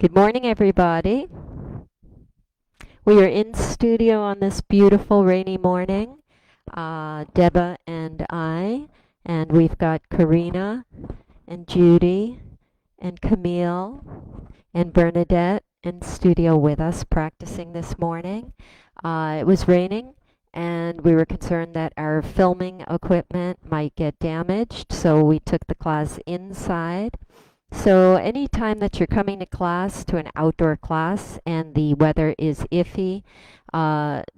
Good morning, everybody. We are in studio on this beautiful rainy morning, Deba and I, and we've got Karina and Judy and Camille and Bernadette in studio with us practicing this morning. It was raining and we were concerned that our filming equipment might get damaged, so we took the class inside. So anytime that you're coming to class, to an outdoor class, and the weather is iffy,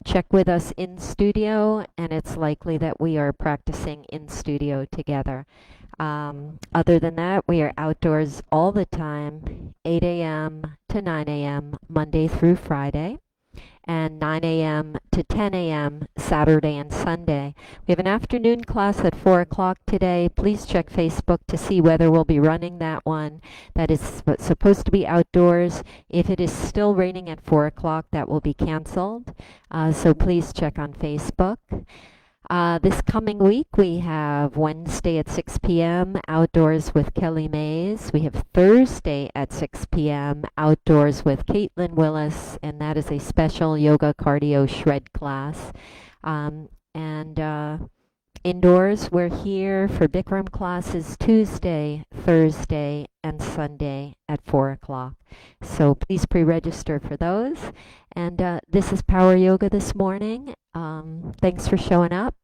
check with us in studio, and it's likely that we are practicing in studio together. Other than that, we are outdoors all the time, 8 a.m. to 9 a.m., Monday through Friday, and 9 a.m. to 10 a.m. Saturday and Sunday. We have an afternoon class at 4 o'clock today. Please check Facebook to see whether we'll be running that one. That is supposed to be outdoors. If it is still raining at 4 o'clock, that will be canceled. So please check on Facebook. This coming week, we have Wednesday at 6 p.m. outdoors with Kelly Mays. We have Thursday at 6 p.m. outdoors with Caitlin Willis, and that is a special yoga cardio shred class. And indoors, we're here for Bikram classes Tuesday, Thursday, and Sunday at 4 o'clock. So please pre-register for those. And this is Power Yoga this morning. Thanks for showing up,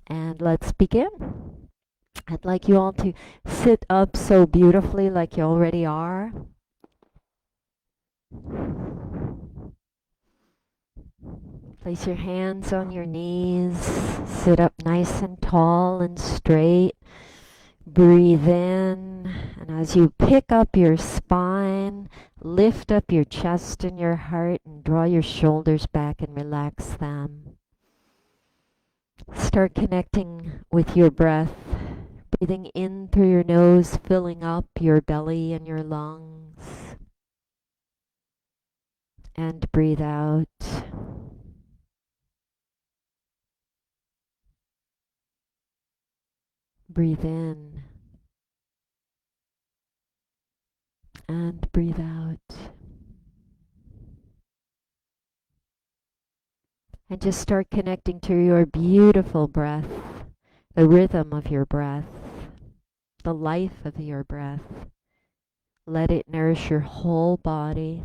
and let's begin. I'd like you all to sit up so beautifully like you already are. Place your hands on your knees. Sit up nice and tall and straight. Breathe in, and as you pick up your spine, lift up your chest and your heart and draw your shoulders back and relax them. Start connecting with your breath, breathing in through your nose, filling up your belly and your lungs, and breathe out. Breathe in and breathe out. And just start connecting to your beautiful breath, the rhythm of your breath, the life of your breath. Let it nourish your whole body.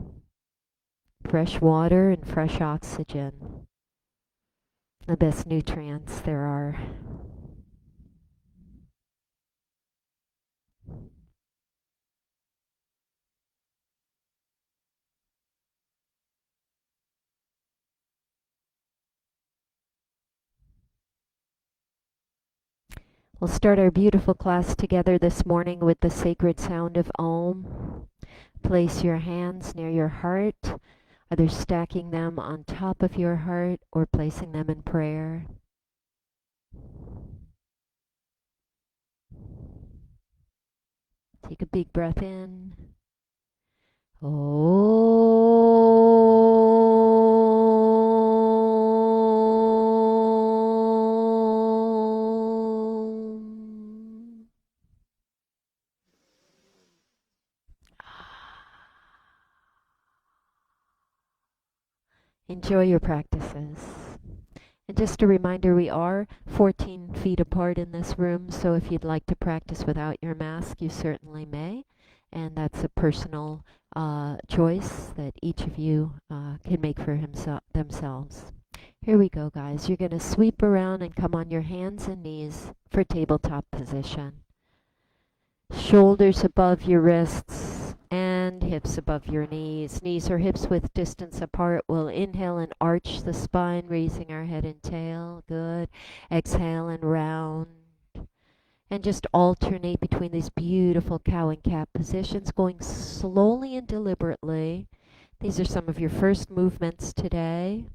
Fresh water and fresh oxygen, the best nutrients there are. We'll start our beautiful class together this morning with the sacred sound of Om. Place your hands near your heart, either stacking them on top of your heart or placing them in prayer. Take a big breath in. Enjoy your practices. And just a reminder, we are 14 feet apart in this room, so if you'd like to practice without your mask, you certainly may. And that's a personal choice that each of you can make for themselves. Here we go, guys. You're going to sweep around and come on your hands and knees for tabletop position. Shoulders above your wrists and hips above your knees. Knees or hips width distance apart. We'll inhale and arch the spine, raising our head and tail. Good. Exhale and round. And just alternate between these beautiful cow and cat positions, going slowly and deliberately. These are some of your first movements today.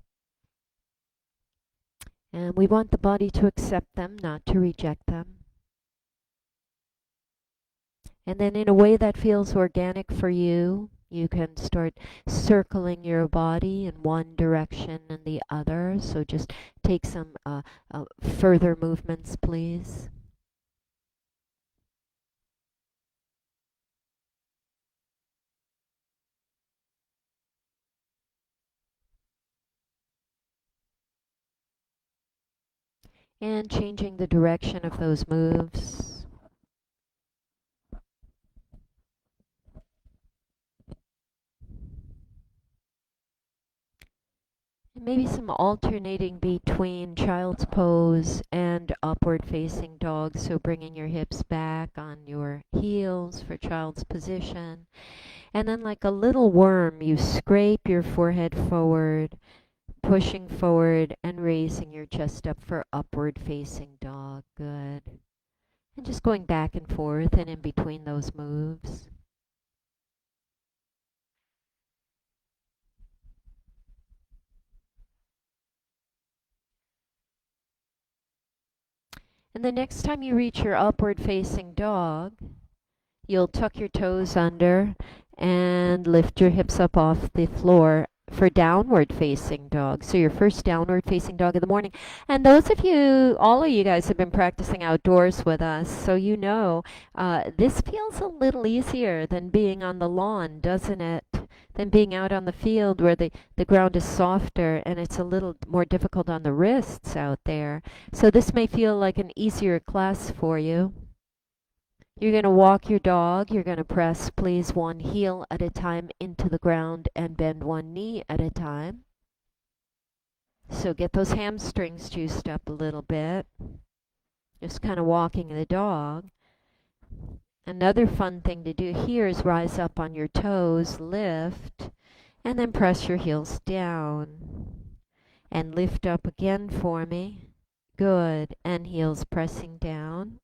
And we want the body to accept them, not to reject them. And then in a way that feels organic for you, you can start circling your body in one direction and the other. So just take some further movements, please. And changing the direction of those moves. And maybe some alternating between child's pose and upward facing dog. So bringing your hips back on your heels for child's position. And then like a little worm, you scrape your forehead forward, pushing forward and raising your chest up for upward facing dog. Good. And just going back and forth and in between those moves. And the next time you reach your upward facing dog, you'll tuck your toes under and lift your hips up off the floor for downward facing dog. So your first downward facing dog of the morning. And those of you, all of you guys have been practicing outdoors with us, so you know this feels a little easier than being on the lawn, doesn't it? Than being out on the field where the ground is softer and it's a little more difficult on the wrists out there. So this may feel like an easier class for you. You're going to walk your dog. You're going to press, please, one heel at a time into the ground and bend one knee at a time. So get those hamstrings juiced up a little bit. Just kind of walking the dog. Another fun thing to do here is rise up on your toes, lift, and then press your heels down. And lift up again for me. Good. And heels pressing down.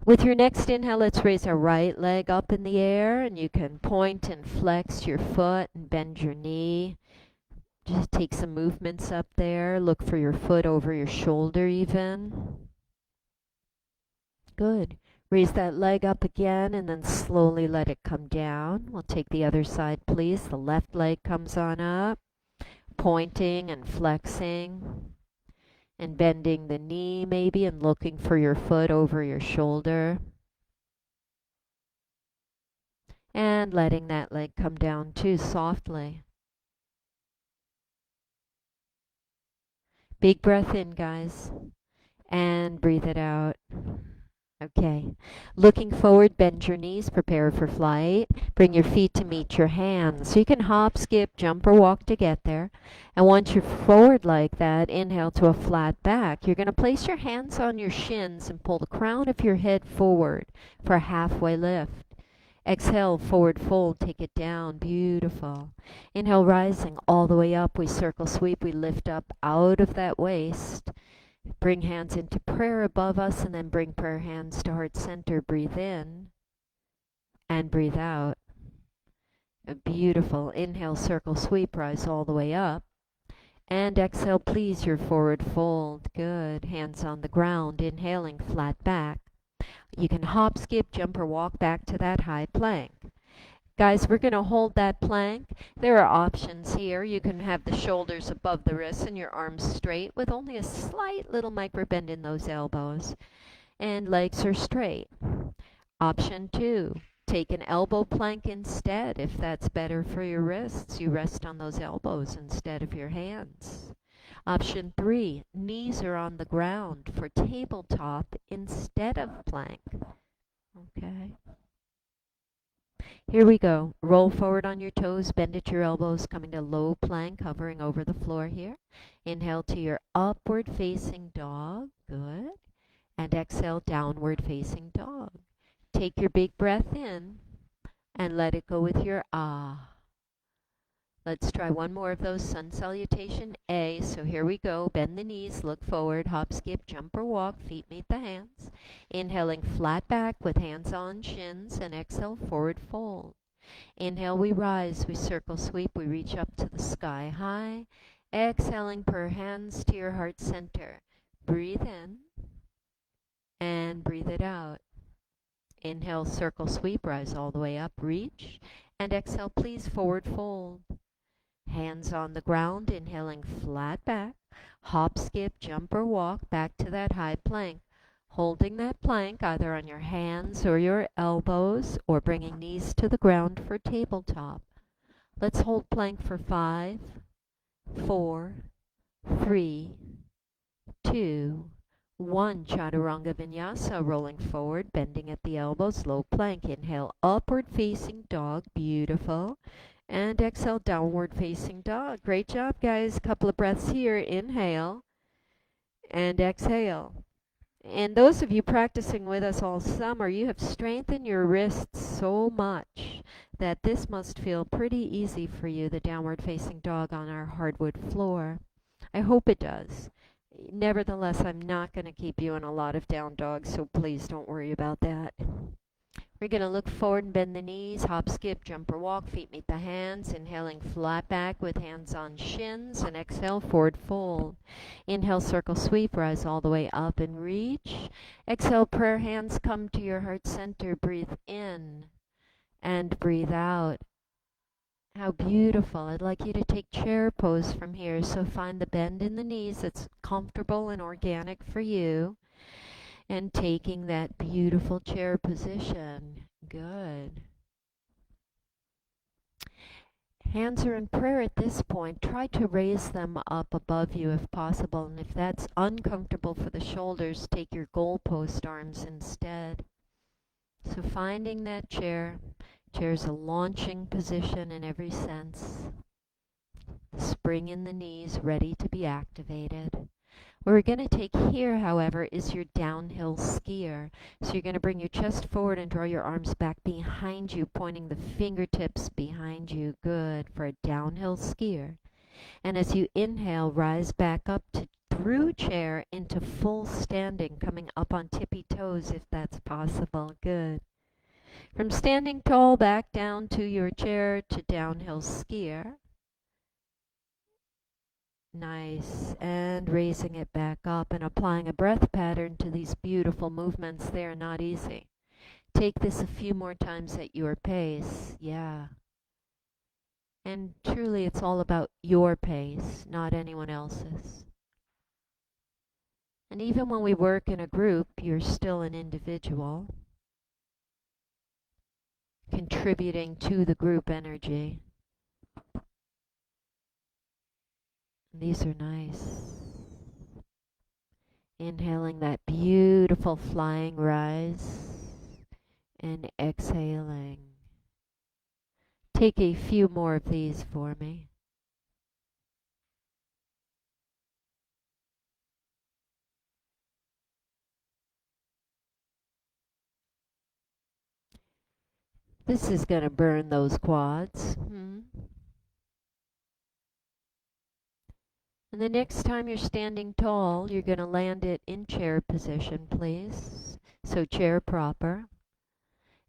With your next inhale, let's raise our right leg up in the air, and you can point and flex your foot and bend your knee. Just take some movements up there. Look for your foot over your shoulder even. Good. Raise that leg up again and then slowly let it come down. We'll take the other side, please. The left leg comes on up, pointing and flexing. And bending the knee maybe and looking for your foot over your shoulder. And letting that leg come down too softly. Big breath in, guys. And breathe it out. Okay. Looking forward, bend your knees, prepare for flight. Bring your feet to meet your hands. So you can hop, skip, jump, or walk to get there. And once you're forward like that, inhale to a flat back. You're going to place your hands on your shins and pull the crown of your head forward for a halfway lift. Exhale, forward fold, take it down. Beautiful. Inhale, rising all the way up. We circle sweep. We lift up out of that waist. Bring hands into prayer above us and then bring prayer hands to heart center. Breathe in and breathe out. Beautiful. Inhale, circle sweep, rise all the way up. And exhale, please, your forward fold. Good. Hands on the ground. Inhaling, flat back. You can hop, skip, jump, or walk back to that high plank. Guys, we're going to hold that plank. There are options here. You can have the shoulders above the wrists and your arms straight with only a slight little micro bend in those elbows. And legs are straight. Option 2, take an elbow plank instead if that's better for your wrists. You rest on those elbows instead of your hands. Option 3, knees are on the ground for tabletop instead of plank. Okay. Here we go. Roll forward on your toes, bend at your elbows, coming to low plank, hovering over the floor here. Inhale to your upward facing dog. Good. And exhale, downward facing dog. Take your big breath in and let it go with your ah. Let's try one more of those. Sun salutation A. So here we go. Bend the knees, look forward, hop, skip, jump or walk. Feet meet the hands. Inhaling flat back with hands on shins and exhale, forward fold. Inhale, we rise, we circle sweep, we reach up to the sky high. Exhaling, per hands to your heart center. Breathe in and breathe it out. Inhale, circle sweep, rise all the way up, reach. And exhale, please, forward fold. Hands on the ground, inhaling flat back. Hop, skip, jump or walk back to that high plank. Holding that plank either on your hands or your elbows or bringing knees to the ground for tabletop. Let's hold plank for 5, 4, 3, 2, 1, Chaturanga Vinyasa, rolling forward, bending at the elbows, low plank. Inhale, upward facing dog, beautiful. And exhale, downward facing dog. Great job, guys. Couple of breaths here. Inhale and exhale. And those of you practicing with us all summer, you have strengthened your wrists so much that this must feel pretty easy for you, the downward facing dog on our hardwood floor. I hope it does. Nevertheless, I'm not going to keep you in a lot of down dogs, so please don't worry about that. We're going to look forward and bend the knees, hop, skip, jump or walk, feet meet the hands, inhaling flat back with hands on shins, and exhale, forward fold. Inhale, circle sweep, rise all the way up and reach. Exhale, prayer hands come to your heart center, breathe in and breathe out. How beautiful. I'd like you to take chair pose from here, so find the bend in the knees that's comfortable and organic for you. And taking that beautiful chair position. Good. Hands are in prayer at this point. Try to raise them up above you if possible. And if that's uncomfortable for the shoulders, take your goalpost arms instead. So finding that chair. Chair's a launching position in every sense. The spring in the knees ready to be activated. What we're going to take here, however, is your downhill skier. So you're going to bring your chest forward and draw your arms back behind you, pointing the fingertips behind you. Good for a downhill skier. And as you inhale, rise back up to through chair into full standing, coming up on tippy toes if that's possible. Good. From standing tall back down to your chair to downhill skier. Nice. And raising it back up and applying a breath pattern to these beautiful movements. They are not easy. Take this a few more times at your pace. Yeah. And truly, it's all about your pace, not anyone else's. And even when we work in a group, you're still an individual, contributing to the group energy. These are nice. Inhaling that beautiful flying rise and exhaling. Take a few more of these for me. This is going to burn those quads. And the next time you're standing tall, you're going to land it in chair position, please. So chair proper.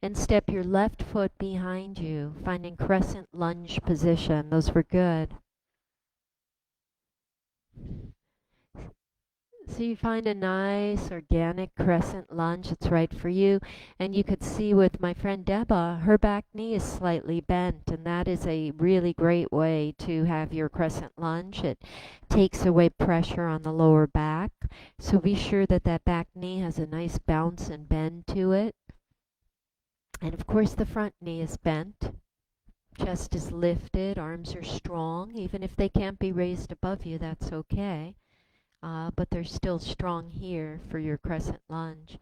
And step your left foot behind you, finding crescent lunge position. Those were good. So you find a nice organic crescent lunge that's right for you. And you could see with my friend Deba, her back knee is slightly bent, and that is a really great way to have your crescent lunge. It takes away pressure on the lower back. So be sure that that back knee has a nice bounce and bend to it. And of course the front knee is bent. Chest is lifted, arms are strong. Even if they can't be raised above you, that's okay. But they're still strong here for your crescent lunge.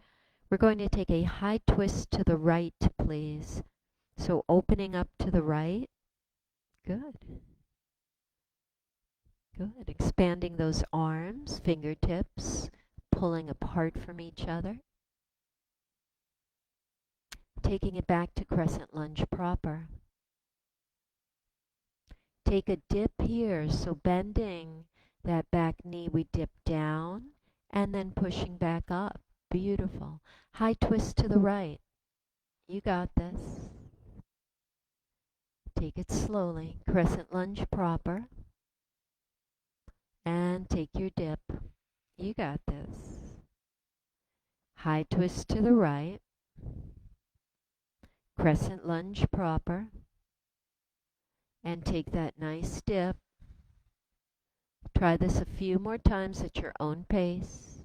We're going to take a high twist to the right, please. So opening up to the right. Good. Good. Expanding those arms, fingertips, pulling apart from each other. Taking it back to crescent lunge proper. Take a dip here, so bending that back knee, we dip down and then pushing back up. Beautiful. High twist to the right. You got this. Take it slowly. Crescent lunge proper. And take your dip. You got this. High twist to the right. Crescent lunge proper. And take that nice dip. Try this a few more times at your own pace.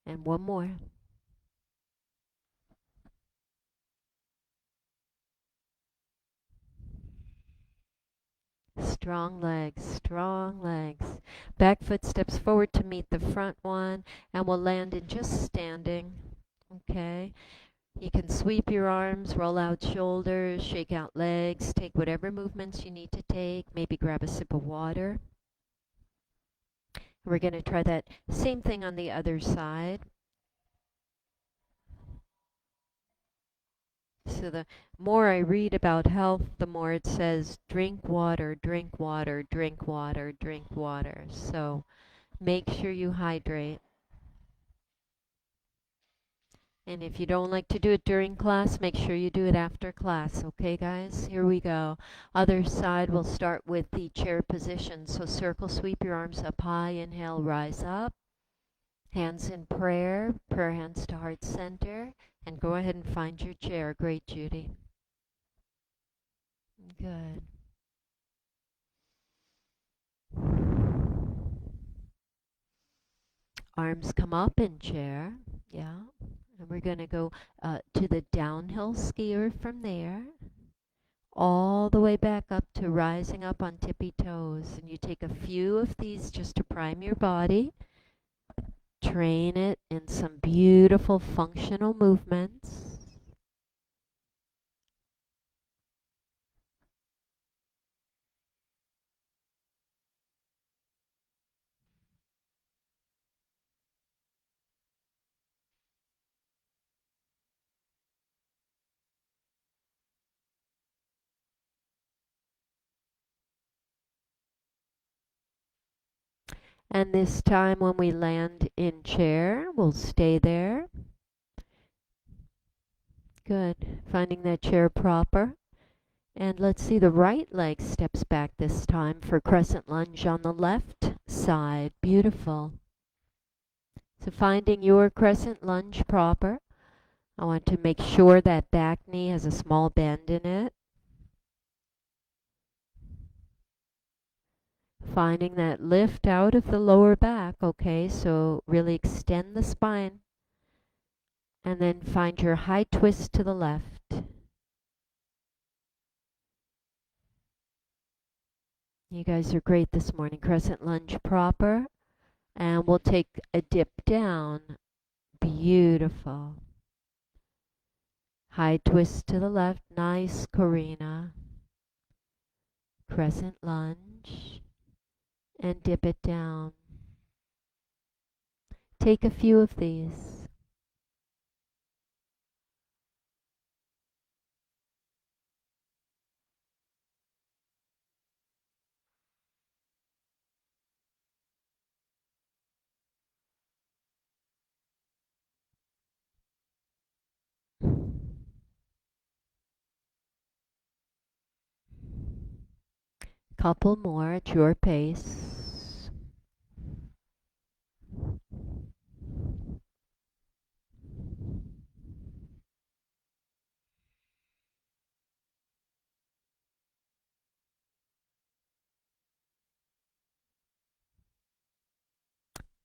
And one more. Strong legs, strong legs. Back foot steps forward to meet the front one, and we'll land in just standing. Okay. You can sweep your arms, roll out shoulders, shake out legs, take whatever movements you need to take, maybe grab a sip of water. We're going to try that same thing on the other side. So the more I read about health, the more it says drink water, drink water, drink water, drink water. So make sure you hydrate. And if you don't like to do it during class, make sure you do it after class. Okay, guys? Here we go. Other side, we'll start with the chair position. So circle, sweep your arms up high. Inhale, rise up. Hands in prayer. Prayer hands to heart center. And go ahead and find your chair. Great, Judy. Good. Arms come up in chair. Yeah. And we're going to go to the downhill skier from there, all the way back up to rising up on tippy toes. And you take a few of these just to prime your body. Train it in some beautiful functional movements. And this time when we land in chair, we'll stay there. Good. Finding that chair proper. And let's see, the right leg steps back this time for crescent lunge on the left side. Beautiful. So finding your crescent lunge proper. I want to make sure that back knee has a small bend in it. Finding that lift out of the lower back, okay, so really extend the spine. And then find your high twist to the left. You guys are great this morning. Crescent lunge proper. And we'll take a dip down. Beautiful. High twist to the left. Nice, Karina. Crescent lunge. And dip it down. Take a few of these. Couple more at your pace.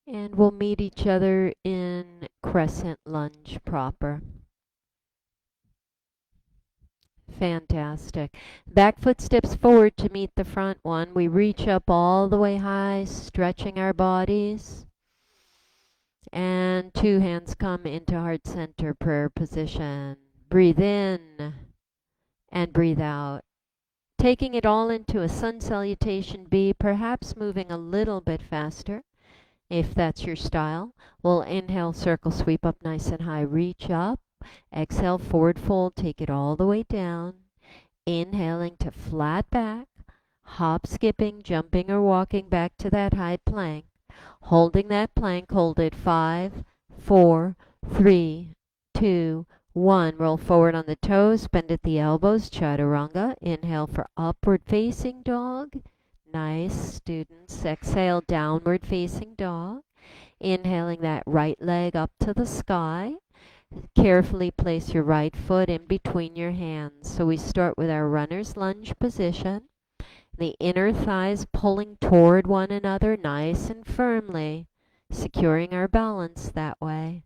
And we'll meet each other in crescent lunge proper. Fantastic. Back foot steps forward to meet the front one. We reach up all the way high, stretching our bodies. And two hands come into heart center prayer position. Breathe in and breathe out. Taking it all into a sun salutation B, perhaps moving a little bit faster. If that's your style, we'll inhale, circle, sweep up nice and high, reach up. Exhale, forward fold, take it all the way down. Inhaling to flat back, hop, skipping, jumping or walking back to that high plank. Holding that plank, hold it 5, 4, 3, 2, 1. Roll forward on the toes, bend at the elbows, chaturanga. Inhale for upward facing dog. Nice, students. Exhale, downward facing dog. Inhaling that right leg up to the sky. Carefully place your right foot in between your hands. So we start with our runner's lunge position. The inner thighs pulling toward one another nice and firmly. securing our balance that way.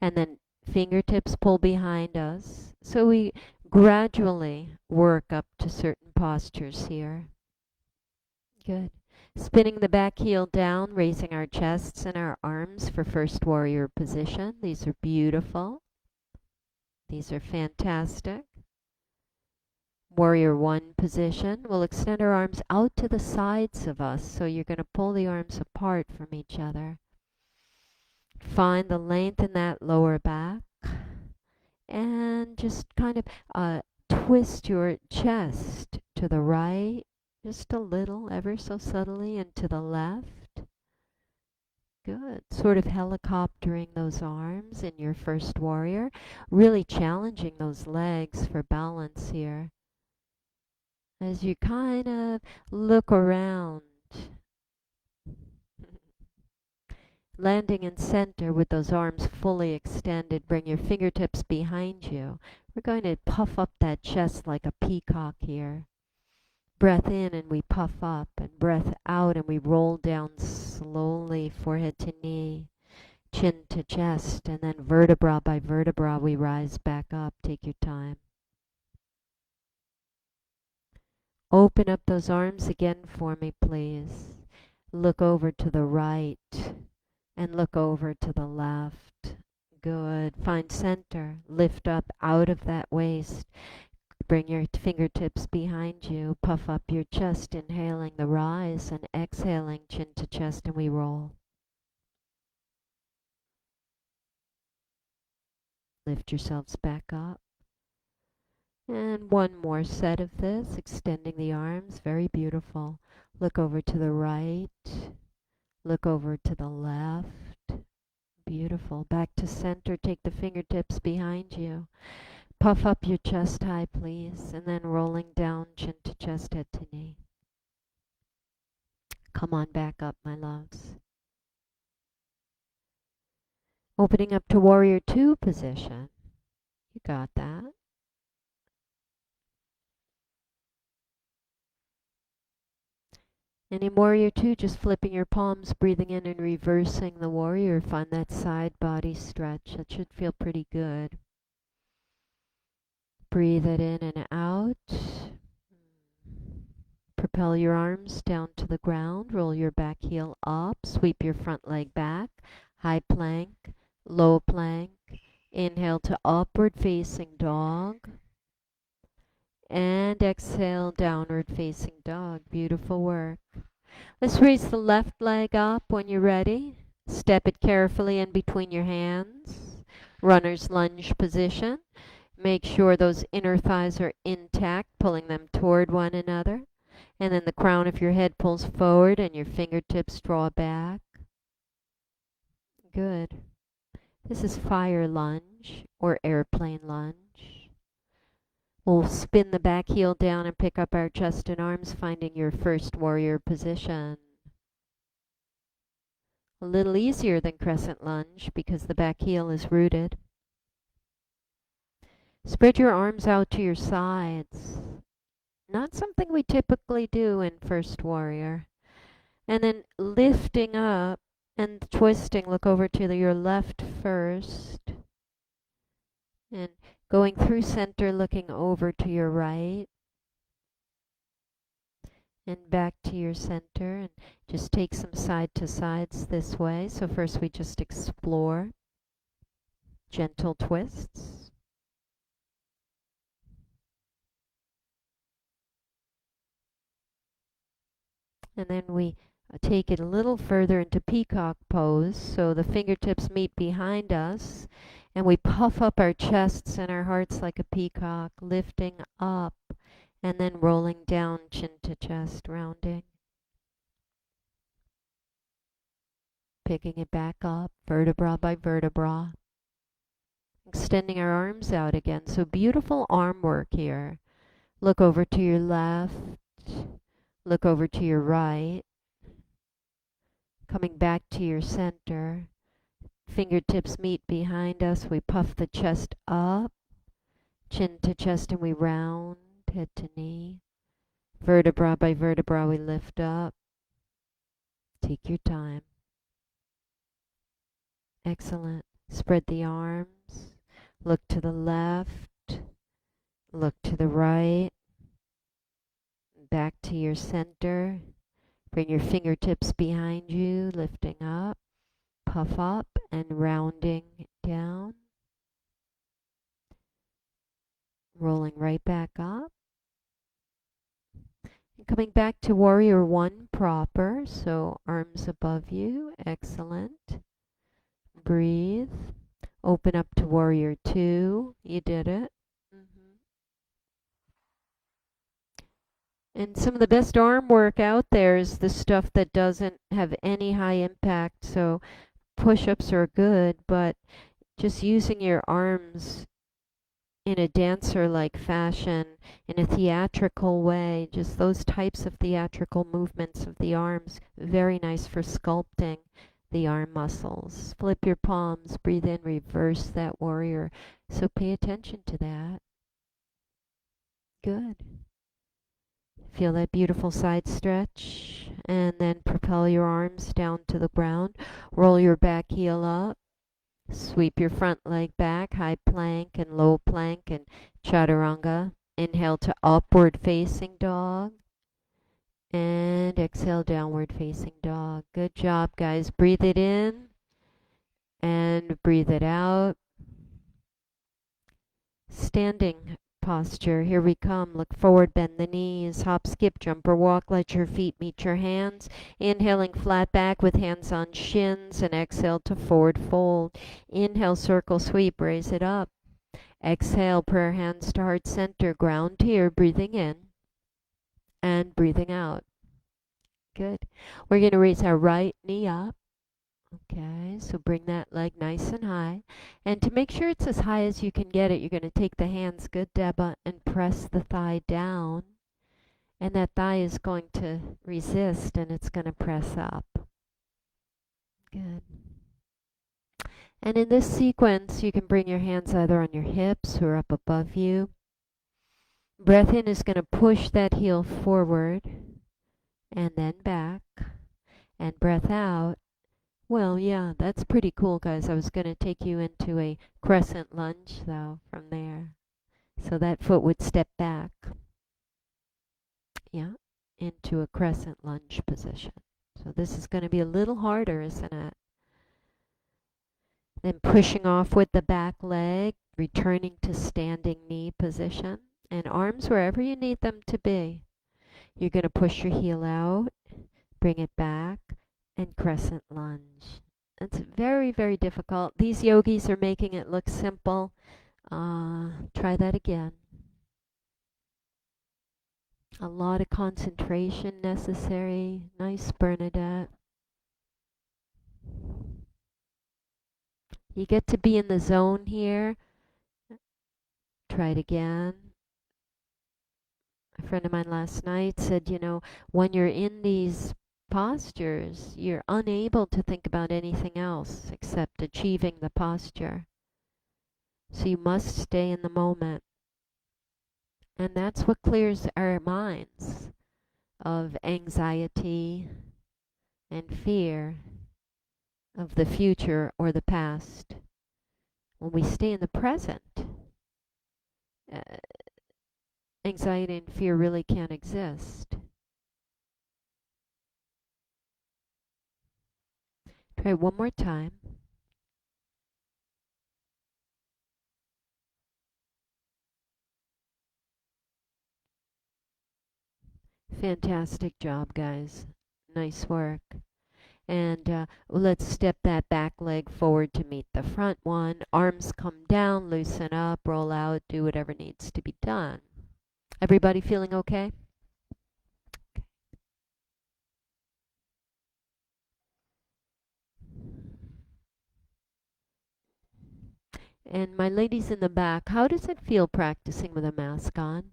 And then fingertips pull behind us. So we gradually work up to certain postures here. Good. Spinning the back heel down, raising our chests and our arms for first warrior position. These are beautiful. These are fantastic. Warrior one position. We'll extend our arms out to the sides of us. So you're going to pull the arms apart from each other. Find the length in that lower back. And just kind of twist your chest to the right, just a little, ever so subtly, and to the left. Good. Sort of helicoptering those arms in your first warrior, really challenging those legs for balance here. As you kind of look around, landing in center with those arms fully extended, bring your fingertips behind you. We're going to puff up that chest like a peacock here. Breath in and we puff up, and breath out and we roll down slowly, forehead to knee, chin to chest, and then vertebra by vertebra we rise back up. Take your time. Open up those arms again for me, please. Look over to the right and look over to the left. Good. Find center. Lift up out of that waist. Bring your fingertips behind you. Puff up your chest, inhaling the rise and exhaling chin to chest, and we roll. Lift yourselves back up. And one more set of this, extending the arms. Very beautiful. Look over to the right. Look over to the left. Beautiful. Back to center. Take the fingertips behind you. Puff up your chest high, please, and then rolling down, chin to chest, head to knee. Come on back up, my loves. Opening up to warrior two position. You got that. And in warrior two, just flipping your palms, breathing in and reversing the warrior. Find that side body stretch. That should feel pretty good. Breathe it in and out. Propel your arms down to the ground. Roll your back heel up. Sweep your front leg back. High plank, low plank. Inhale to upward facing dog. And exhale, downward facing dog. Beautiful work. Let's raise the left leg up when you're ready. Step it carefully in between your hands. Runner's lunge position. Make sure those inner thighs are intact, pulling them toward one another. And then the crown of your head pulls forward and your fingertips draw back. Good. This is fire lunge or airplane lunge. We'll spin the back heel down and pick up our chest and arms, finding your first warrior position. A little easier than crescent lunge because the back heel is rooted. Spread your arms out to your sides. Not something we typically do in first warrior. And then lifting up and twisting, look over to your left first. And going through center, looking over to your right. And back to your center. And just take some side to sides this way. So first we just explore gentle twists. And then we take it a little further into Peacock Pose, so the fingertips meet behind us, and we puff up our chests and our hearts like a peacock, lifting up, and then rolling down, chin to chest, rounding. Picking it back up, vertebra by vertebra. Extending our arms out again, so beautiful arm work here. Look over to your left. Look over to your right, coming back to your center. Fingertips meet behind us. We puff the chest up, chin to chest, and we round, head to knee. Vertebra by vertebra, we lift up. Take your time. Excellent. Spread the arms. Look to the left. Look to the right. Back to your center. Bring your fingertips behind you, lifting up. Puff up and rounding down. Rolling right back up. And coming back to Warrior One proper. So arms above you. Excellent. Breathe. Open up to Warrior Two. You did it. And some of the best arm work out there is the stuff that doesn't have any high impact. So push-ups are good, but just using your arms in a dancer-like fashion, in a theatrical way, just those types of theatrical movements of the arms, very nice for sculpting the arm muscles. Flip your palms, breathe in, reverse that warrior. So pay attention to that. Good. Feel that beautiful side stretch, and then propel your arms down to the ground. Roll your back heel up. Sweep your front leg back, high plank and low plank and chaturanga. Inhale to upward facing dog. And exhale, downward facing dog. Good job, guys. Breathe it in and breathe it out. Standing posture. Here we come. Look forward, bend the knees. Hop, skip, jump, or walk. Let your feet meet your hands. Inhaling flat back with hands on shins, and exhale to forward fold. Inhale, circle sweep, raise it up. Exhale, prayer hands to heart center. Ground here, breathing in and breathing out. Good. We're going to raise our right knee up. Okay, so bring that leg nice and high. And to make sure it's as high as you can get it, you're going to take the hands, good Deba, and press the thigh down. And that thigh is going to resist and it's going to press up. Good. And in this sequence, you can bring your hands either on your hips or up above you. Breath in is going to push that heel forward and then back. And breath out. Well, yeah, that's pretty cool, guys. I was going to take you into a crescent lunge, though, from there. So that foot would step back. Yeah, into a crescent lunge position. So this is going to be a little harder, isn't it? Then pushing off with the back leg, returning to standing knee position, and arms wherever you need them to be. You're going to push your heel out, bring it back, and crescent lunge. It's very, very difficult. These yogis are making it look simple. Try that again. A lot of concentration necessary. Nice, Bernadette. You get to be in the zone here. Try it again. A friend of mine last night said, you know, when you're in these postures, you're unable to think about anything else except achieving the posture. So you must stay in the moment. And that's what clears our minds of anxiety and fear of the future or the past. When we stay in the present, anxiety and fear really can't exist. Try one more time. Fantastic job, guys. Nice work. And let's step that back leg forward to meet the front one. Arms come down, loosen up, roll out, do whatever needs to be done. Everybody feeling okay? And my ladies in the back, how does it feel practicing with a mask on?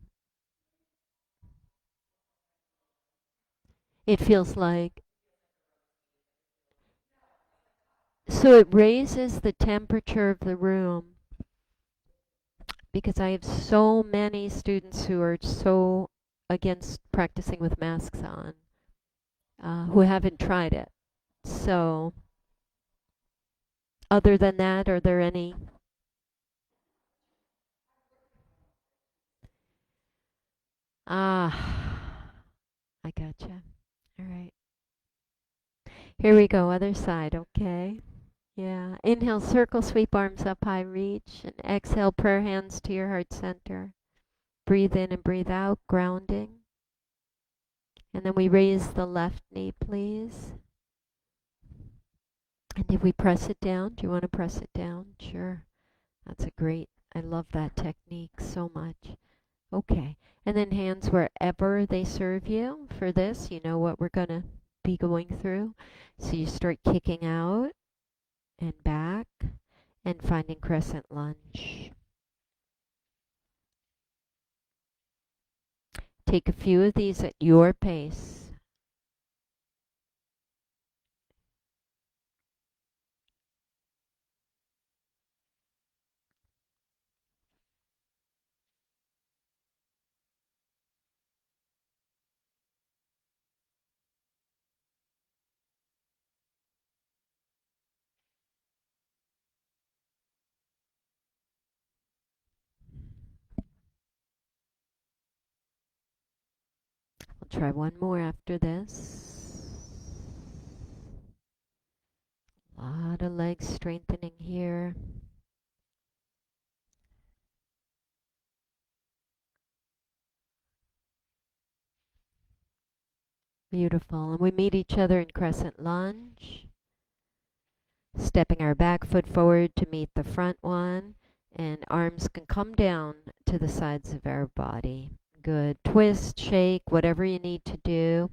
It feels like, so it raises the temperature of the room, because I have so many students who are so against practicing with masks on, who haven't tried it. So Other than that, are there any? Ah, I gotcha. All right. Here we go, other side, okay? Yeah. Inhale, circle, sweep arms up high, reach. And exhale, prayer hands to your heart center. Breathe in and breathe out, grounding. And then we raise the left knee, please. And if we press it down, do you want to press it down? Sure. That's a great, I love that technique so much. Okay. And then hands wherever they serve you. For this, you know what we're going to be going through. So you start kicking out and back and finding Crescent Lunge. Take a few of these at your pace. We'll try one more after this. A lot of leg strengthening here. Beautiful. And we meet each other in Crescent Lunge. Stepping our back foot forward to meet the front one. And arms can come down to the sides of our body. Good. Twist, shake, whatever you need to do.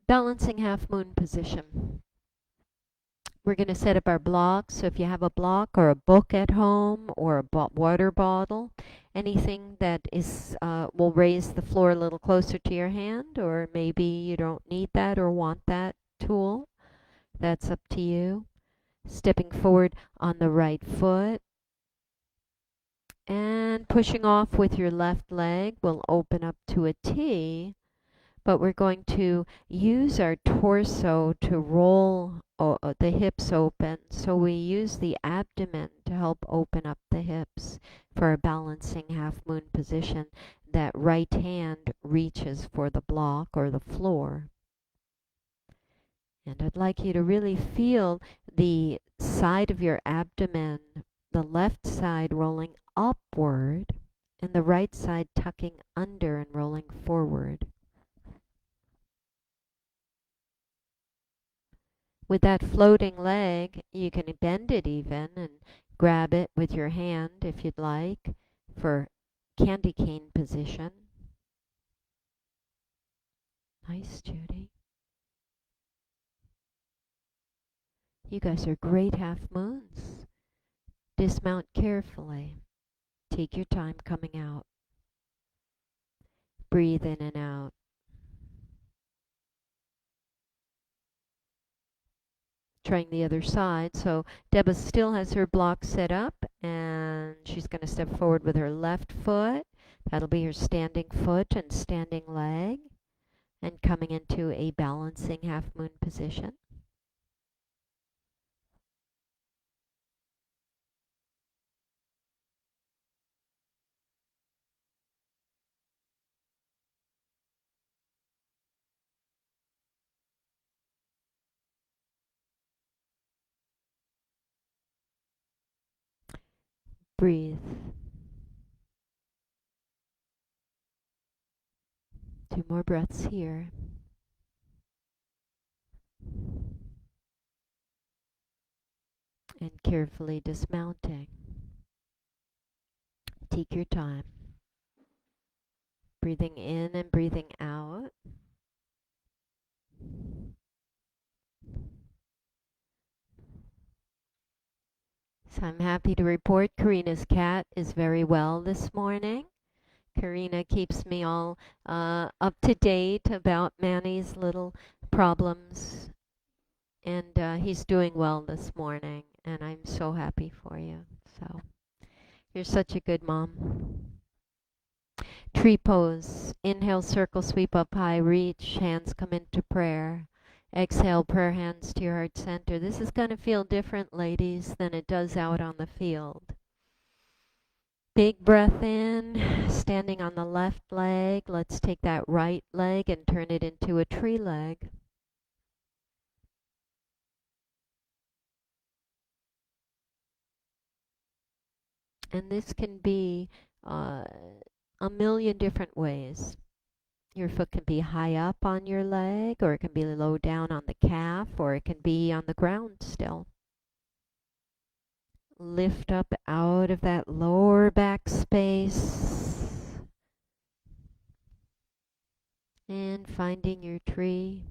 Balancing half moon position. We're going to set up our blocks. So if you have a block or a book at home or a water bottle, anything that is will raise the floor a little closer to your hand, or maybe you don't need that or want that tool, that's up to you. Stepping forward on the right foot and pushing off with your left leg will open up to a T. But we're going to use our torso to roll the hips open. So we use the abdomen to help open up the hips for a balancing half moon position. That right hand reaches for the block or the floor. And I'd like you to really feel the side of your abdomen, the left side rolling upward and the right side tucking under and rolling forward. With that floating leg, you can bend it even and grab it with your hand if you'd like for candy cane position. Nice, Judy. You guys are great half moons. Dismount carefully. Take your time coming out. Breathe in and out. Trying the other side. So Deba still has her block set up and she's going to step forward with her left foot. That'll be her standing foot and standing leg. And coming into a balancing half moon position. Breathe. 2 more breaths here. And carefully dismounting. Take your time. Breathing in and breathing out. So I'm happy to report Karina's cat is very well this morning. Karina keeps me all up to date about Manny's little problems. And he's doing well this morning. And I'm so happy for you. So you're such a good mom. Tree pose. Inhale, circle, sweep up high, reach. Hands come into prayer. Exhale, prayer hands to your heart center. This is going to feel different, ladies, than it does out on the field. Big breath in, standing on the left leg. Let's take that right leg and turn it into a tree leg. And this can be a million different ways. Your foot can be high up on your leg, or it can be low down on the calf, or it can be on the ground still. Lift up out of that lower back space and finding your tree.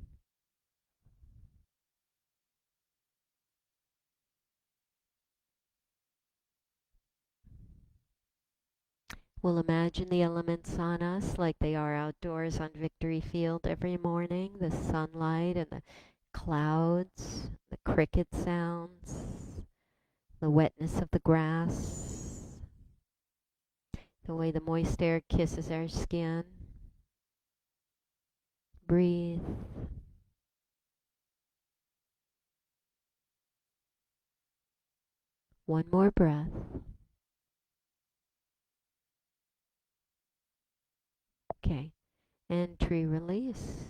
We'll imagine the elements on us like they are outdoors on Victory Field every morning, the sunlight and the clouds, the cricket sounds, the wetness of the grass, the way the moist air kisses our skin. Breathe. One more breath. Okay, and tree release.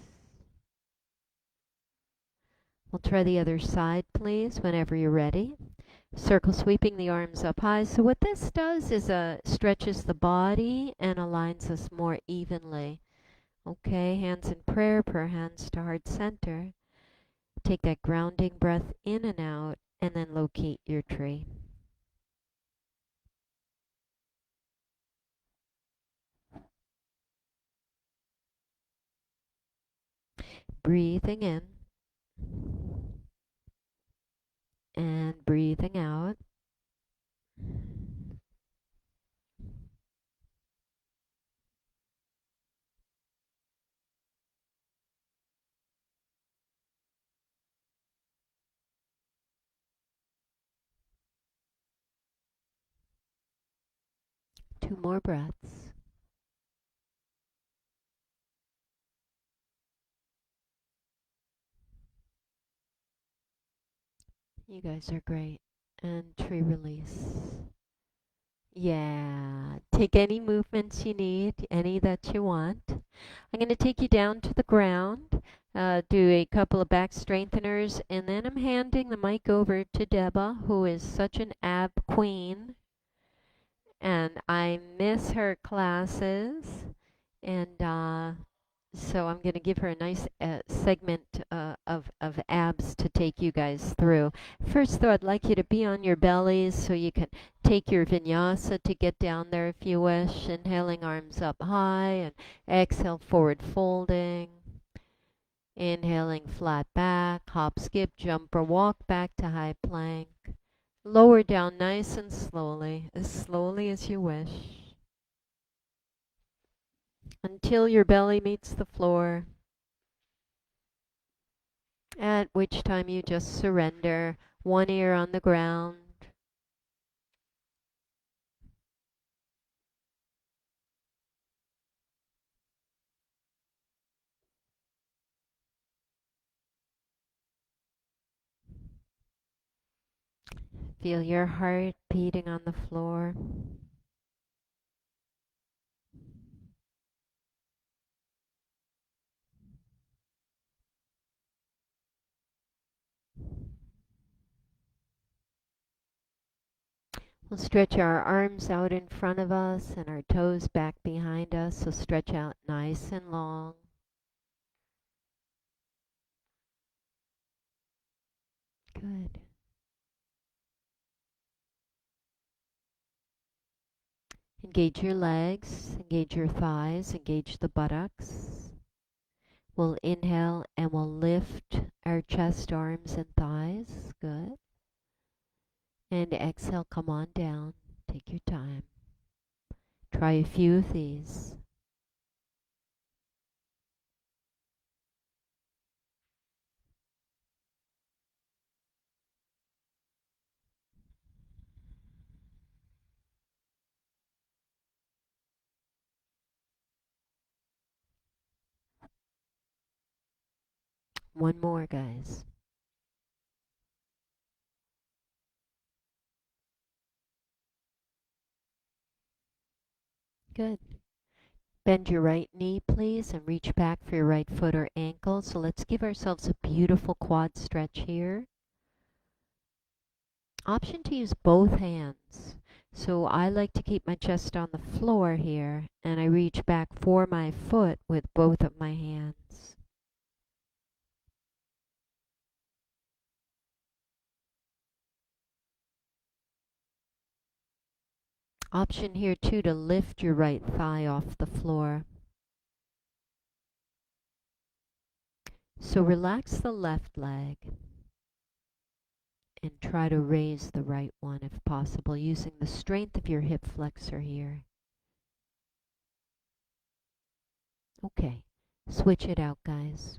We'll try the other side, please, whenever you're ready. Circle sweeping the arms up high. So what this does is stretches the body and aligns us more evenly. Okay, hands in prayer, prayer hands to heart center. Take that grounding breath in and out, and then locate your tree. Breathing in and breathing out. Two more breaths. You guys are great. And tree release. Yeah, take any movements you need, any that you want. I'm going to take you down to the ground, do a couple of back strengtheners, and then I'm handing the mic over to Deba, who is such an ab queen, and I miss her classes, and so I'm going to give her a nice segment of abs to take you guys through. First, though, I'd like you to be on your bellies so you can take your vinyasa to get down there if you wish. Inhaling, arms up high, and exhale, forward folding. Inhaling, flat back, hop, skip, jump, or walk back to high plank. Lower down nice and slowly as you wish, until your belly meets the floor, at which time you just surrender, one ear on the ground. Feel your heart beating on the floor. We'll stretch our arms out in front of us and our toes back behind us, so stretch out nice and long. Good. Engage your legs, engage your thighs, engage the buttocks. We'll inhale and we'll lift our chest, arms, and thighs. Good. And exhale, come on down. Take your time. Try a few of these. One more, guys. Good. Bend your right knee, please, and reach back for your right foot or ankle. So let's give ourselves a beautiful quad stretch here. Option to use both hands. So I like to keep my chest on the floor here, and I reach back for my foot with both of my hands. Option here too to lift your right thigh off the floor. So relax the left leg and try to raise the right one if possible, using the strength of your hip flexor here. Okay, switch it out, guys.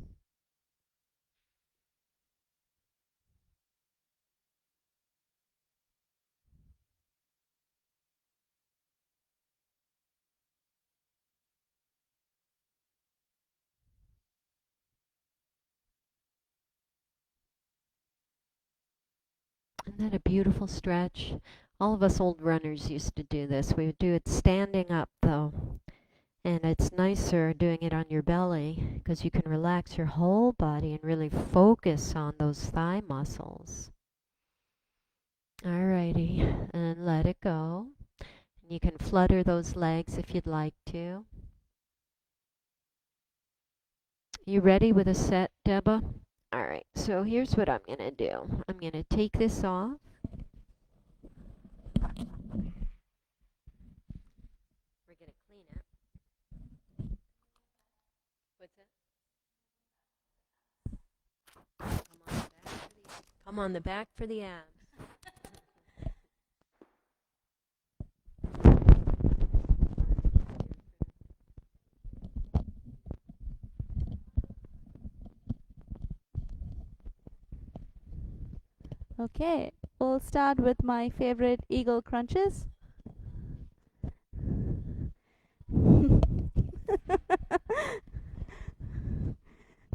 Isn't that a beautiful stretch? All of us old runners used to do this. We would do it standing up though. And it's nicer doing it on your belly because you can relax your whole body and really focus on those thigh muscles. Alrighty, and let it go. And you can flutter those legs if you'd like to. You ready with a set, Deba? Alright, so here's what I'm going to do. I'm going to take this off. We're going to clean it. What's it? Come on the back for the abs. Okay, we'll start with my favorite eagle crunches.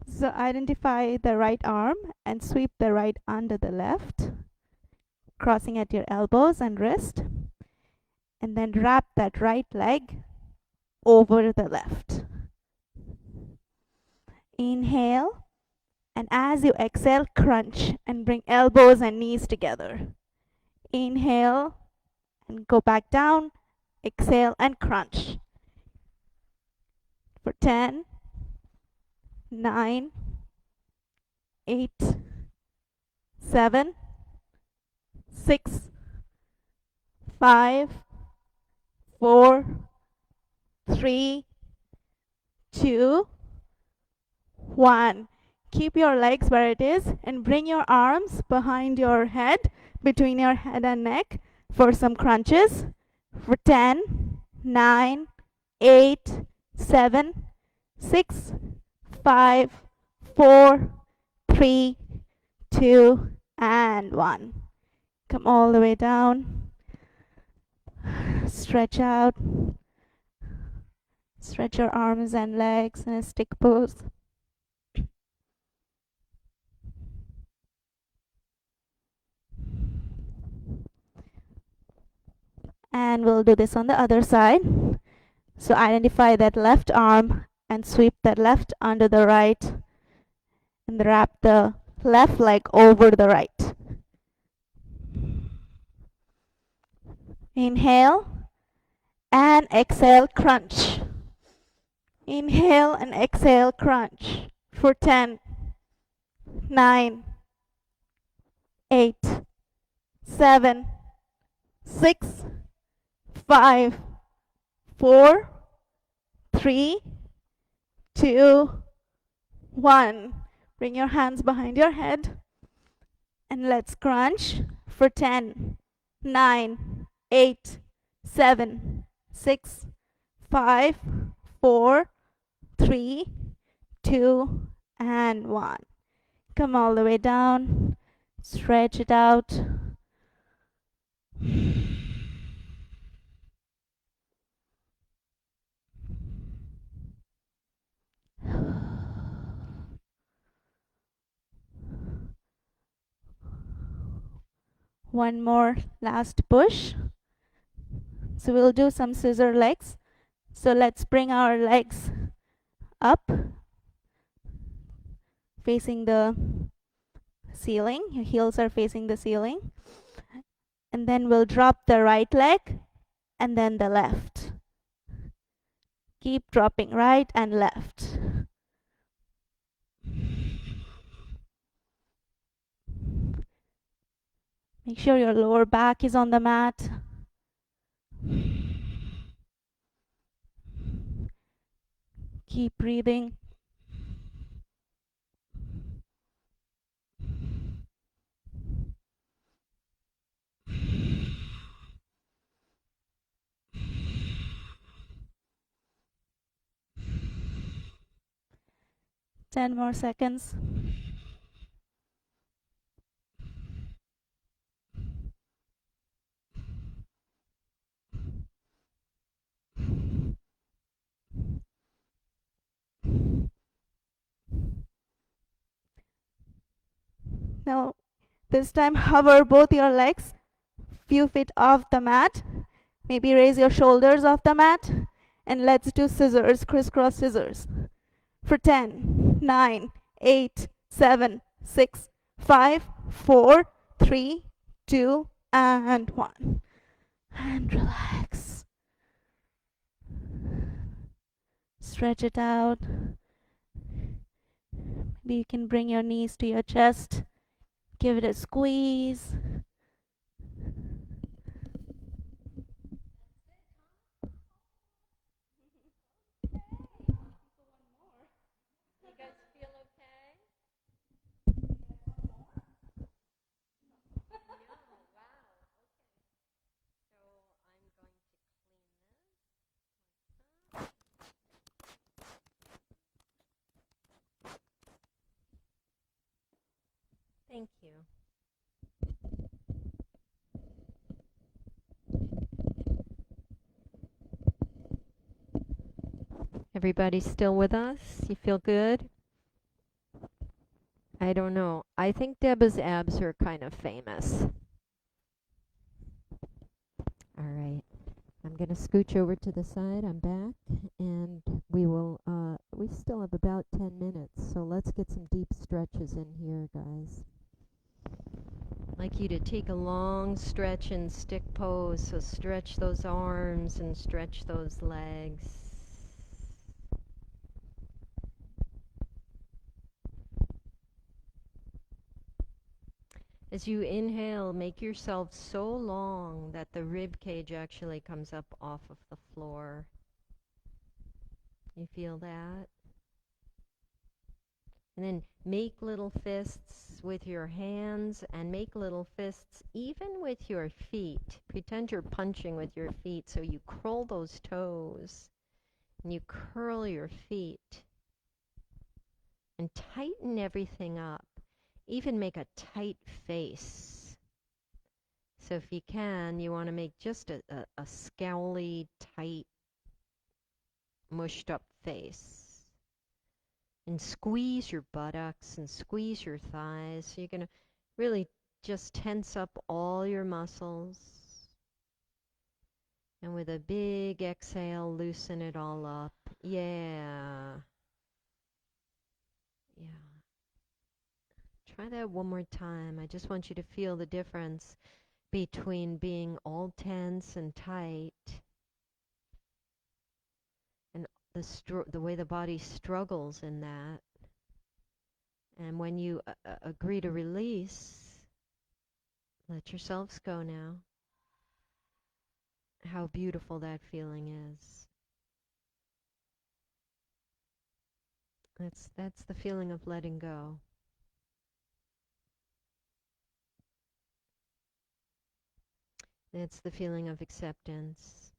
So identify the right arm and sweep the right under the left, crossing at your elbows and wrist, and then wrap that right leg over the left. Inhale, and as you exhale, crunch and bring elbows and knees together. Inhale and go back down, exhale and crunch. For 10, 9, 8, 7, 6, 5, 4, 3, 2, 1. Keep your legs where it is and bring your arms behind your head, between your head and neck for some crunches. For 10, 9, 8, 7, 6, 5, 4, 3, 2, and 1. Come all the way down. Stretch out. Stretch your arms and legs in a stick pose. And we'll do this on the other side. So identify that left arm and sweep that left under the right and wrap the left leg over the right. Inhale and exhale, crunch. Inhale and exhale, crunch. For 10, 9, 8, 7, 6, 5, 4, 3, 2, 1. Bring your hands behind your head and let's crunch for 10, 9, 8, 7, 6, 5, 4, 3, 2, and 1. Come all the way down. Stretch it out. One more last push. So we'll do some scissor legs. So let's bring our legs up, facing the ceiling. Your heels are facing the ceiling. And then we'll drop the right leg and then the left. Keep dropping right and left. Make sure your lower back is on the mat. Keep breathing. Ten more seconds. Now, this time hover both your legs few feet off the mat. Maybe raise your shoulders off the mat. And let's do scissors, crisscross scissors. For 10, 9, 8, 7, 6, 5, 4, 3, 2, and 1. And relax. Stretch it out. Maybe you can bring your knees to your chest. Give it a squeeze. Thank you. Everybody still with us? You feel good? I don't know. I think Deba's abs are kind of famous. All right. I'm going to scooch over to the side. I'm back. And we still have about 10 minutes. So let's get some deep stretches in here, guys. I'd like you to take a long stretch in stick pose. So stretch those arms and stretch those legs. As you inhale, make yourself so long that the rib cage actually comes up off of the floor. You feel that? And then make little fists with your hands and make little fists even with your feet. Pretend you're punching with your feet, so you curl those toes and you curl your feet and tighten everything up. Even make a tight face. So if you can, you want to make just a scowly, tight, mushed up face. And squeeze your buttocks and squeeze your thighs. So you're going to really just tense up all your muscles. And with a big exhale, loosen it all up. Yeah. Yeah. Try that one more time. I just want you to feel the difference between being all tense and tight and the way the body struggles in that. And when you agree to release, let yourselves go now. How beautiful that feeling is. That's the feeling of letting go. It's the feeling of acceptance.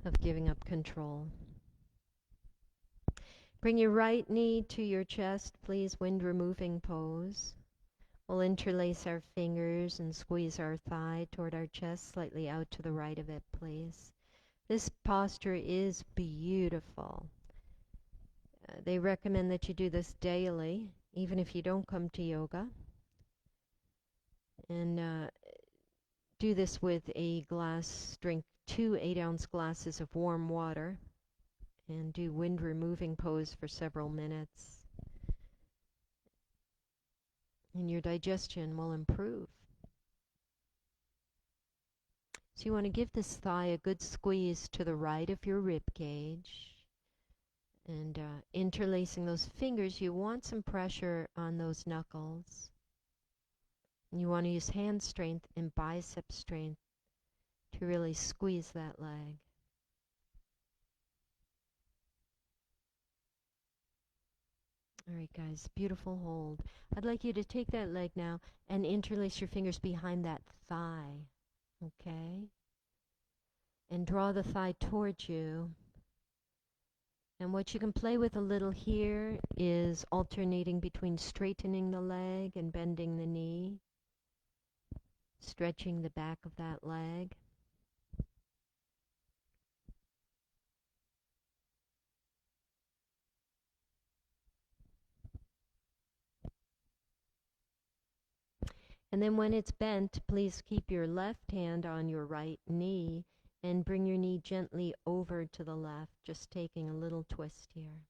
Of giving up control. Bring your right knee to your chest, please, wind removing pose. We'll interlace our fingers and squeeze our thigh toward our chest, slightly out to the right of it, please. This posture is beautiful. They recommend that you do this daily. even if you don't come to yoga. And do this with a glass, drink 2 8-ounce glasses of warm water, and do wind removing pose for several minutes. And your digestion will improve. So you want to give this thigh a good squeeze to the right of your rib cage. And interlacing those fingers, you want some pressure on those knuckles. And you want to use hand strength and bicep strength to really squeeze that leg. All right, guys, beautiful hold. I'd like you to take that leg now and interlace your fingers behind that thigh, okay? And draw the thigh towards you. And what you can play with a little here is alternating between straightening the leg and bending the knee, stretching the back of that leg. And then when it's bent, please keep your left hand on your right knee and bring your knee gently over to the left, just taking a little twist here.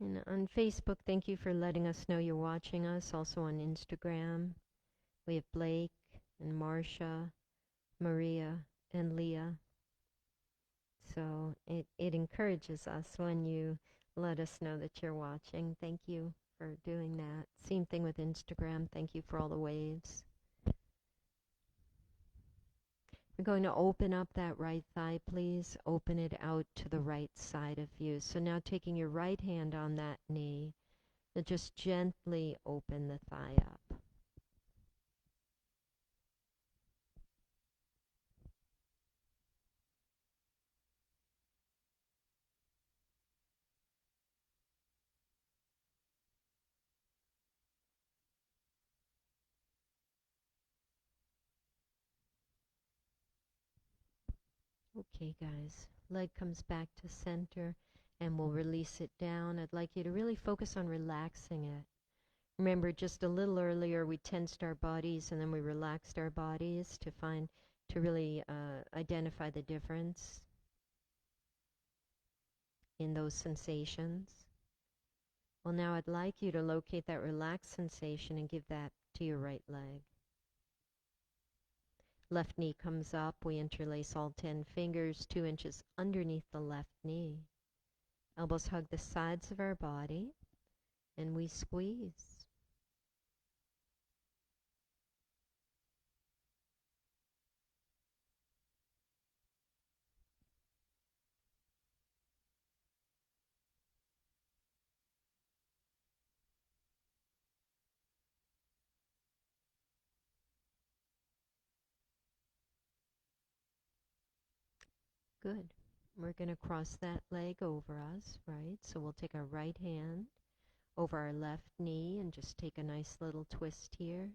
And on Facebook, thank you for letting us know you're watching us. Also on Instagram, we have Blake and Marcia, Maria, and Leah. So it encourages us when you let us know that you're watching. Thank you for doing that. Same thing with Instagram. Thank you for all the waves. We're going to open up that right thigh, please. Open it out to the right side of you. So now taking your right hand on that knee, and just gently open the thigh up. Okay, guys. Leg comes back to center, and we'll release it down. I'd like you to really focus on relaxing it. Remember, just a little earlier, we tensed our bodies and then we relaxed our bodies to really identify the difference in those sensations. Well, now I'd like you to locate that relaxed sensation and give that to your right leg. Left knee comes up. We interlace all 10 fingers 2 inches underneath the left knee. Elbows hug the sides of our body, and we squeeze. Good. We're going to cross that leg over us, right? So we'll take our right hand over our left knee and just take a nice little twist here.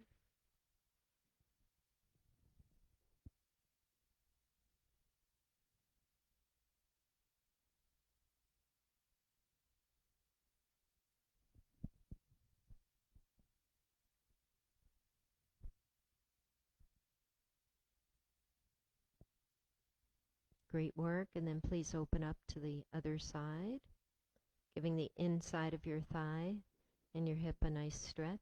Great work. And then please open up to the other side, giving the inside of your thigh and your hip a nice stretch.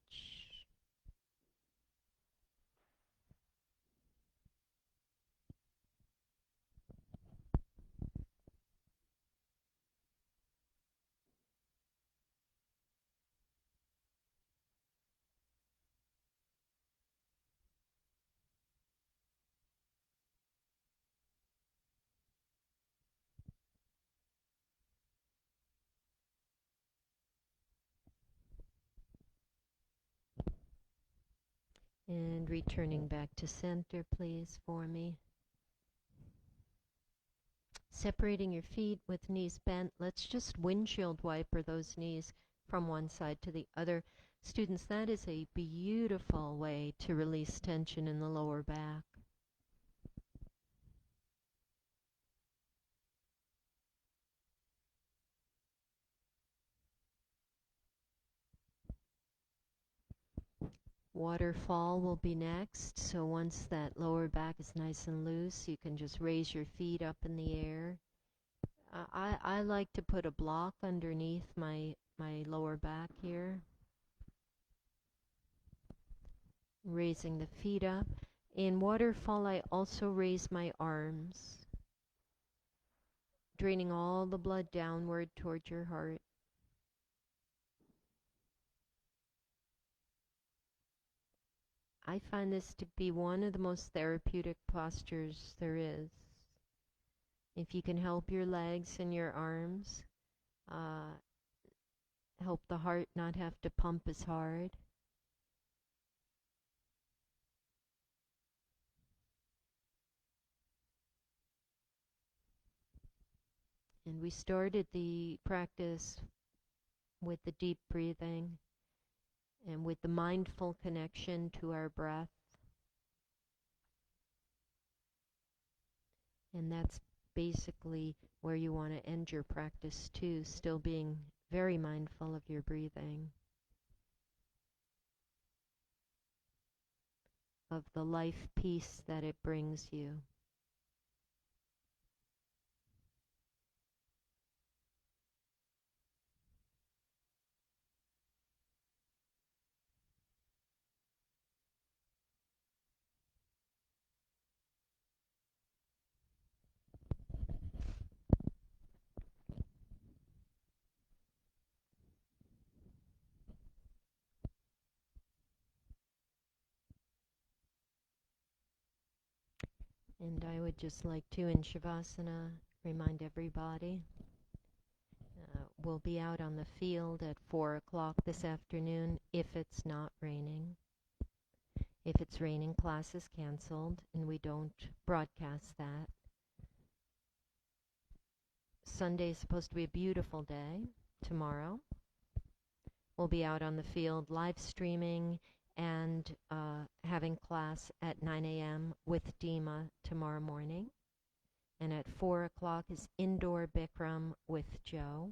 And returning back to center, please, for me. Separating your feet with knees bent. Let's just windshield wiper those knees from one side to the other Students, that is a beautiful way to release tension in the lower back. Waterfall will be next. So once that lower back is nice and loose, you can just raise your feet up in the air. I like to put a block underneath my lower back here. Raising the feet up. In waterfall, I also raise my arms, draining all the blood downward towards your heart. I find this to be one of the most therapeutic postures there is. If you can help your legs and your arms, help the heart not have to pump as hard. And we started the practice with the deep breathing and with the mindful connection to our breath. And that's basically where you want to end your practice too, still being very mindful of your breathing, of the life peace that it brings you. And I would just like to, in Shavasana, remind everybody we'll be out on the field at 4 o'clock this afternoon if it's not raining. If it's raining, class is canceled and we don't broadcast that. Sunday is supposed to be a beautiful day. Tomorrow we'll be out on the field live streaming and having class at 9 a.m. with Dima tomorrow morning. And at 4 o'clock is indoor Bikram with Joe.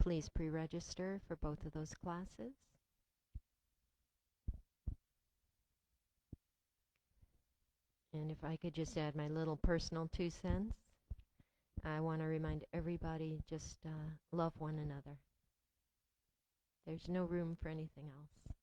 Please pre-register for both of those classes. And if I could just add my little personal 2 cents, I want to remind everybody just love one another. There's no room for anything else.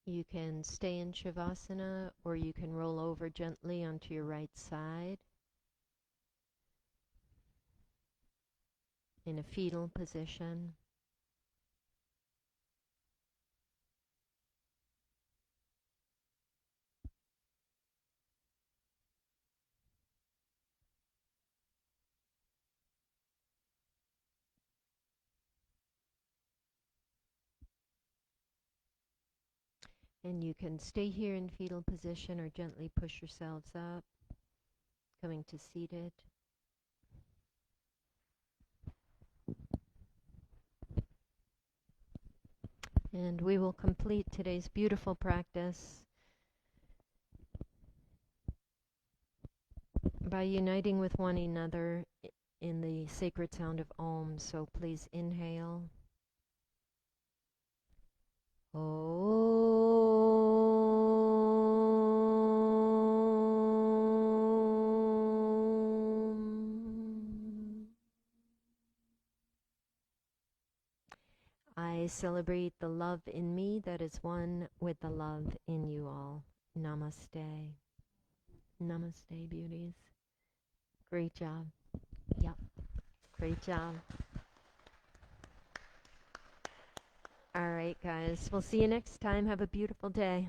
You can stay in Shavasana or you can roll over gently onto your right side in a fetal position. And you can stay here in fetal position or gently push yourselves up, coming to seated. And we will complete today's beautiful practice by uniting with one another in the sacred sound of Om. So please inhale. Om. I celebrate the love in me that is one with the love in you all. Namaste. Namaste, beauties. Great job. Yep. Great job. All right, guys. We'll see you next time. Have a beautiful day.